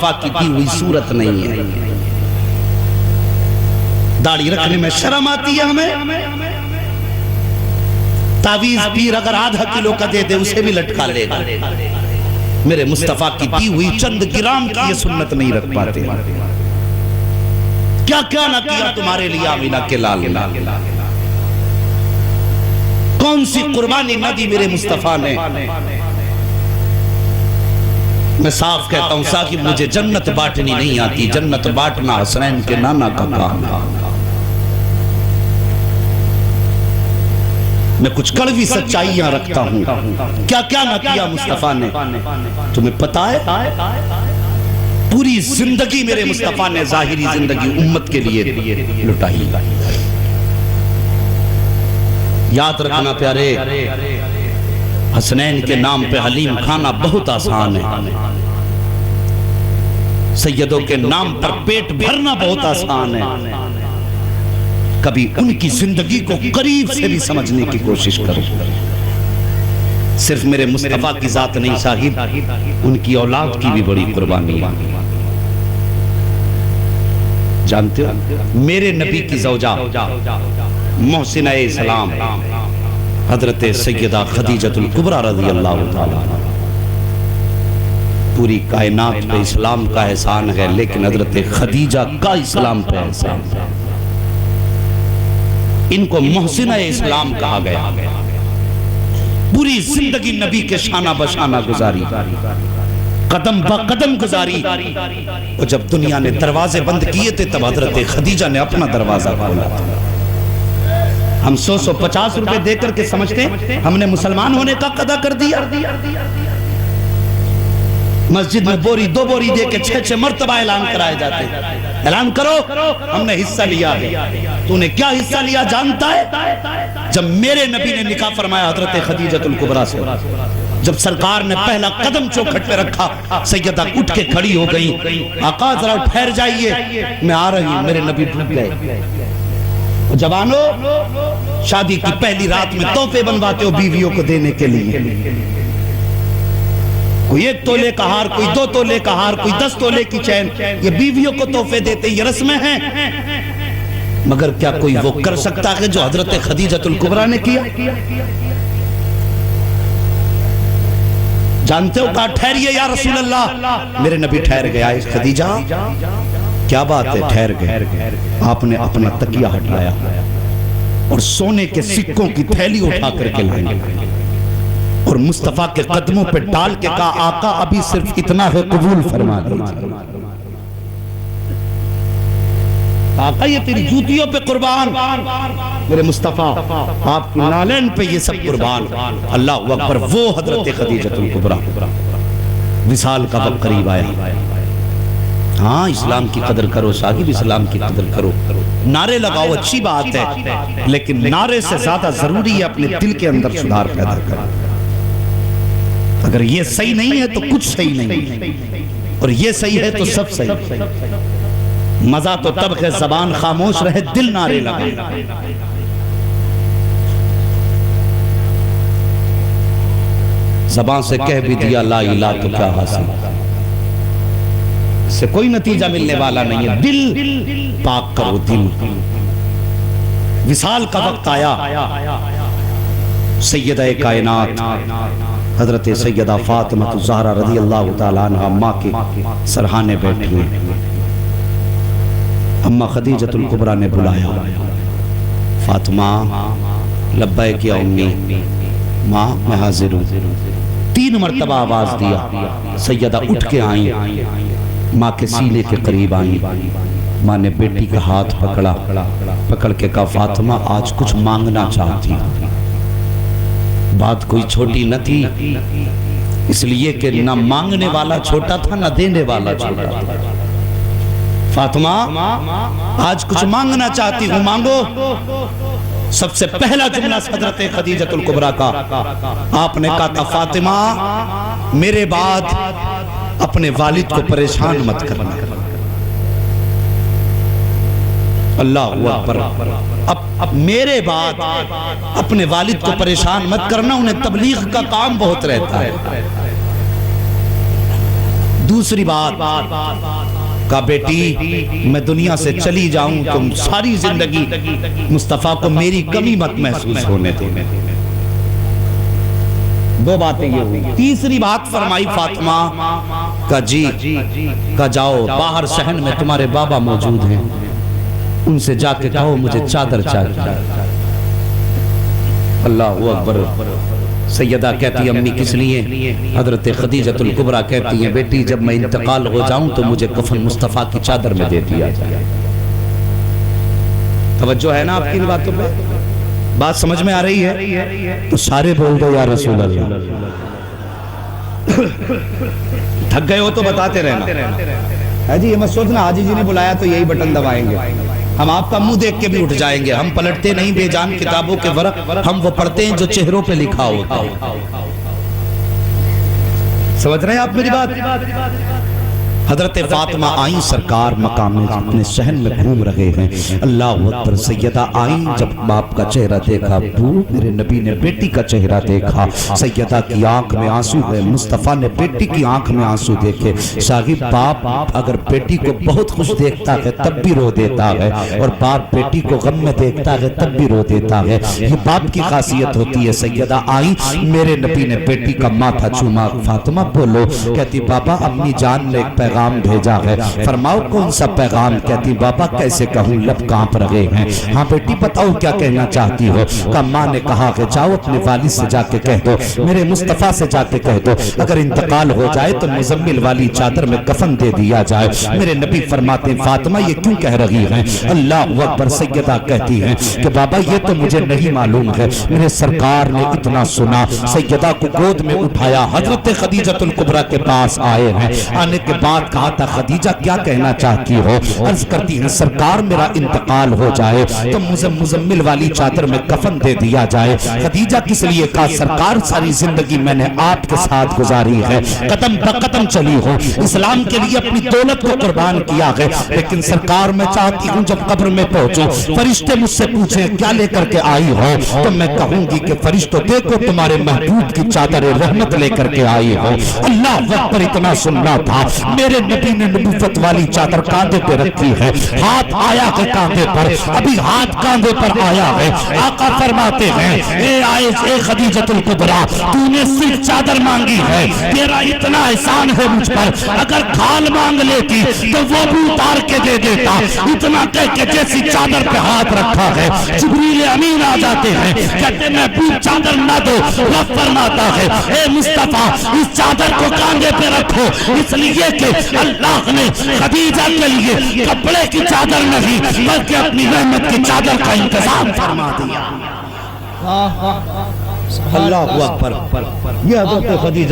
مصطفیٰ کی دی ہوئی صورت نہیں ہے۔ داڑھی رکھنے میں شرم آتی ہے ہمیں، تعویذ پیر اگر آدھا کلو کا دے دے اسے بھی لٹکا لے گا۔ میرے مصطفیٰ کی دی ہوئی چند گرام کی یہ سنت نہیں رکھ پاتے۔ کیا کیا نہ کیا تمہارے لیے آمینہ کے لال نے، کون سی قربانی نہ دی میرے مصطفیٰ نے۔ میں صاف کہتا ہوں صاحب مجھے جنت بانٹنی نہیں آتی، جنت بانٹنا حسنین کے نانا کا کام ہے۔ میں کچھ کڑوی سچائیاں رکھتا ہوں، کیا کیا نہ کیا مصطفیٰ نے۔ تمہیں پتا ہے پوری زندگی میرے مصطفیٰ نے ظاہری زندگی امت کے لیے لٹائی۔ یاد رکھنا پیارے، حسنین کے نام پہ حلیم کھانا بہت آسان ہے، سیدوں کے نام پر پیٹ بھرنا بہت آسان ہے۔ کبھی ان کی زندگی کو قریب سے بھی سمجھنے کی کوشش کرو۔ صرف میرے مصطفیٰ کی ذات نہیں صاحب، ان کی اولاد کی بھی بڑی قربانی ہے۔ جانتے ہو میرے نبی کی زوجہ محسنہ اسلام حضرت سیدہ خدیجۃ الکبریٰ رضی اللہ تعالیٰ، پوری کائنات پہ اسلام کا احسان ہے لیکن حضرت خدیجہ کا اسلام پہ احسان ہے۔ ان کو محسنہ اسلام کہا گیا، پوری زندگی نبی کے شانہ بشانہ گزاری، قدم با قدم گزاری، اور جب دنیا نے دروازے بند کیے تھے تب حضرت خدیجہ نے اپنا دروازہ کھولا۔ ہم 150 روپے دے کر کے سمجھتے ہم نے مسلمان ہونے کا قضا کر دیا۔ مسجد میں بوری 2 بوری دے کے 6 مرتبہ اعلان کرائے جاتے، اعلان کرو ہم نے حصہ لیا ہے۔ تو نے کیا حصہ لیا جانتا ہے؟ جب میرے نبی نے نکاح فرمایا حضرت خدیجۃ الکبریٰ سے، جب سرکار نے پہلا قدم چوکھٹ پہ رکھا، سیدہ اٹھ کے کھڑی ہو گئی، آقا ذرا ٹھہر جائیے میں آ رہی ہوں۔ میرے نبی ڈھک گئے۔ جوانوں، شادی کی پہلی رات میں تحفے بنواتے ہو بیویوں کو دینے کے لیے، کوئی 1 تولے کا ہار، کوئی 2 تولے کا ہار، کوئی 10 تولے کی چین، یہ بیویوں کو تحفے دیتے ہیں، یہ رسمیں ہیں۔ مگر کیا کوئی وہ کر سکتا ہے جو حضرت خدیجۃ الکبریٰ نے کیا؟ جانتے ہو کہا ٹھہریے یا رسول اللہ، میرے نبی ٹھہر گیا۔ خدیجہ کیا بات ہے ٹھہر گئے؟ آپ نے اپنا تکیہ ہٹایا اور سونے کے سکوں کی تھیلی اٹھا کر کے لائیں، اور مصطفیٰ کے قدموں پہ ڈال کے کہا آقا ابھی صرف اتنا ہے قبول فرما دیجئے۔ آقا یہ تیری جوتیوں پہ قربان، میرے مصطفیٰ آپ کی نالین پہ یہ سب قربان۔ اللہ اکبر۔ وہ حضرت خدیجۃ الکبریٰ، وصال کا وقت قریب آیا۔ ہاں اسلام کی قدر کرو صاحب، اسلام کی قدر کرو، نعرے لگاؤ اچھی بات ہے، لیکن نعرے سے زیادہ ضروری ہے اپنے دل کے اندر سدھار پیدا کرو۔ اگر یہ صحیح نہیں ہے تو کچھ صحیح نہیں، اور یہ صحیح ہے تو سب صحیح۔ مزہ تو تب ہے زبان خاموش رہے، دل نعرے لگائے۔ زبان سے کہہ بھی دیا لا الہ تو کیا حاصل، اس سے کوئی نتیجہ ملنے والا نہیں ہے۔ دل پاک کرو، دل۔ وصال کا وقت آیا، سیدہ کائنات حضرت سیدہ فاطمہ الزہرا رضی اللہ تعالیٰ عنہ ماں کے سرہانے بیٹھی ہیں۔ اماں خدیجۃ الکبریٰ نے بلایا، فاطمہ لبیک یا امی، ماں میں حاضر ہوں۔ 3 مرتبہ آواز دیا، سیدہ اٹھ کے آئیں، ماں کے سینے کے قریب آئیں۔ ماں نے بیٹی کا ہاتھ پکڑ کے کہا فاطمہ آج کچھ مانگنا چاہتی ہوں۔ بات کوئی چھوٹی نہ تھی، اس لیے کہ نہ مانگنے والا چھوٹا تھا نہ دینے والا چھوٹا تھا۔ فاطمہ آج کچھ مانگنا چاہتی ہوں، مانگو۔ سب سے پہلا جملہ حضرت خدیجۃ الکبریٰ کا، آپ نے کہا تھا فاطمہ میرے بعد اپنے والد کو پریشان مت کرنا۔ اللہ اکبر۔ اب میرے بعد اپنے والد کو پریشان مت کرنا، انہیں تبلیغ کا کام بہت رہتا ہے۔ دوسری بات کہا بیٹی میں دنیا سے چلی جاؤں تم ساری زندگی مصطفیٰ کو میری کمی مت محسوس ہونے دو. دو باتیں یہ ہوئی. تیسری بات فرمائی فاطمہ کہا جی کہا جاؤ باہر صحن میں تمہارے بابا موجود ہیں ان سے جا کے کہو مجھے چادر چاہیے. اللہ اکبر. سیدہ کہتی امی کس لیے؟ حضرت خدیجۃ الکبریٰ کہتی ہیں بیٹی جب میں انتقال ہو جاؤں تو مجھے کفن مصطفیٰ کی چادر میں دے دیا جائے. توجہ ہے نا آپ کی ان باتوں پہ؟ بات سمجھ میں آ رہی ہے؟ تو سارے بول دو یا رسول اللہ. تھک گئے ہو تو بتاتے رہنا ہے جی. یہ مت سوچنا حاجی جی نے بلایا تو یہی بٹن دبائیں گے. ہم آپ کا منہ دیکھ کے بھی اٹھ جائیں گے. ہم پلٹتے نہیں بے جان کتابوں کے ورق, ہم وہ پڑھتے ہیں جو چہروں پہ لکھا ہوتا ہے. سمجھ رہے ہیں آپ میری بات؟ حضرت فاطمہ آئیں سرکار مقام میں اپنے صحن میں گھوم رہے ہیں. اللہ اکبر. سیدہ آئیں جب باپ کا چہرہ دیکھا, میرے نبی نے بیٹی کا چہرہ دیکھا, سیدہ کی آنکھ میں آنسو ہے. مصطفیٰ نے بیٹی کی آنکھ میں آنسو دیکھے. صاحب باپ اگر بیٹی کو بہت خوش دیکھتا ہے تب بھی رو دیتا ہے, اور باپ بیٹی کو غم میں دیکھتا ہے تب بھی رو دیتا ہے. یہ باپ کی خاصیت ہوتی ہے. سیدہ آئیں, میرے نبی نے بیٹی کا ماتھا چوما. فاطمہ بولو. کہتی بابا اپنی جان نے ایک پیغام بھیجا ہے. فرماؤ کون سا پیغام؟ کہتی بابا کیسے کہوں, لب کانپ رہے ہیں. ہاں بیٹی بتاؤ کیا کہنا چاہتی ہو؟ کہ ماں نے کہا کہ جاؤ اپنے والد سے جا کے کہہ دو, میرے مصطفیٰ سے جا کے کہہ دو اگر انتقال ہو جائے تو مزمل والی چادر میں کفن دے دیا جائے. میرے نبی فرماتے ہیں فاطمہ یہ کیوں کہہ رہی ہیں؟ اللہ اکبر. سیدہ کہتی ہیں کہ بابا یہ تو مجھے نہیں معلوم ہے, میرے سرکار نے اتنا سنا. سیدہ کو گود میں اٹھایا, حضرت خدیجۃ الکبریٰ کے پاس آئے ہیں. آنے کے بعد کہا تھا خدیجہ کیا کہنا چاہتی ہو؟ عرض کرتی ہیں سرکار میرا انتقال ہو جائے تو مجھے مزمل والی چادر میں کفن دے دیا جائے. خدیجہ کس لیے؟ کہا سرکار ساری زندگی میں نے آپ کے ساتھ گزاری ہے, قدم بقدم چلی ہوں, اسلام کے لیے اپنی دولت کو قربان کیا ہے, لیکن سرکار میں چاہتی ہوں جب قبر میں پہنچوں فرشتے مجھ سے پوچھیں کیا لے کر کے آئی ہو تو میں کہوں گی کہ فرشتوں دیکھو تمہارے محبوب کی چادر رحمت لے کر کے آئی ہو. اللہ اکبر. اتنا سننا تھا. میرے نبی نے نبوت والی چادر کاندھے پہ رکھی ہے, ہاتھ آیا ہے کاندھے پر, ابھی ہاتھ کاندھے پر آیا ہے. آقا فرماتے ہیں اے خدیجۃ الکبریٰ تو نے صرف چادر مانگی ہے, تیرا اتنا احسان ہے مجھ پر, اگر کھال مانگ لیتی تو وہ بھی اتار کے دے دیتا. اتنا کہہ کے جیسی چادر پہ ہاتھ رکھا ہے جبریل امین آ جاتے ہیں, کہتے میں بھی چادر نہ دو. رب فرماتا ہے اے مصطفیٰ اس چادر کو کاندھے پہ رکھو, اس لیے کہ اللہ نے خدیجہ کے لیے کپڑے کی چادر نہیں بلکہ اپنی رحمت کی چادر کا انتظام فرما دیا. اللہ اکبر. یہ حضرت خدیجہ